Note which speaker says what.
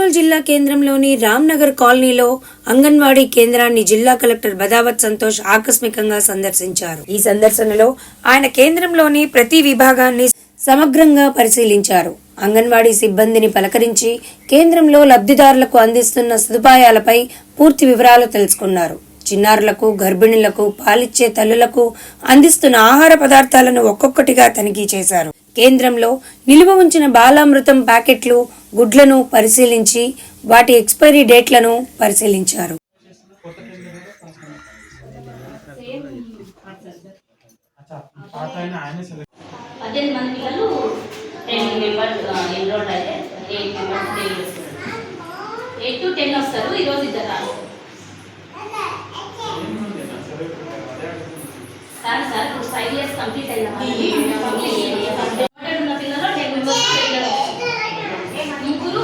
Speaker 1: కర్నూలు జిల్లా కేంద్రంలోని రామ్నగర్ కాలనీలో అంగన్వాడీ కేంద్రాన్ని జిల్లా కలెక్టర్ బదావత్ సంతోష్ ఆకస్మికంగా సందర్శించారు. ఈ సందర్శనలో ఆయన కేంద్రంలోని ప్రతి విభాగాన్ని సమగ్రంగా పరిశీలించారు. అంగన్వాడీ సిబ్బందిని పలకరించి కేంద్రంలో లబ్ధిదారులకు అందిస్తున్న సదుపాయాలపై పూర్తి వివరాలు తెలుసుకున్నారు. చిన్నారులకు, గర్భిణులకు, పాలిచ్చే తల్లులకు అందిస్తున్న ఆహార పదార్థాలను ఒక్కొక్కటిగా తనిఖీ చేశారు. కేంద్రంలో నిలువ ఉంచిన బాలామృతం ప్యాకెట్లు, గుడ్లను పరిశీలించి వాటి ఎక్స్పైరీ డేట్లను పరిశీలించారు.
Speaker 2: సార్ ఇప్పుడు 5 years కంప్లీట్ అయిందా? ముగ్గురు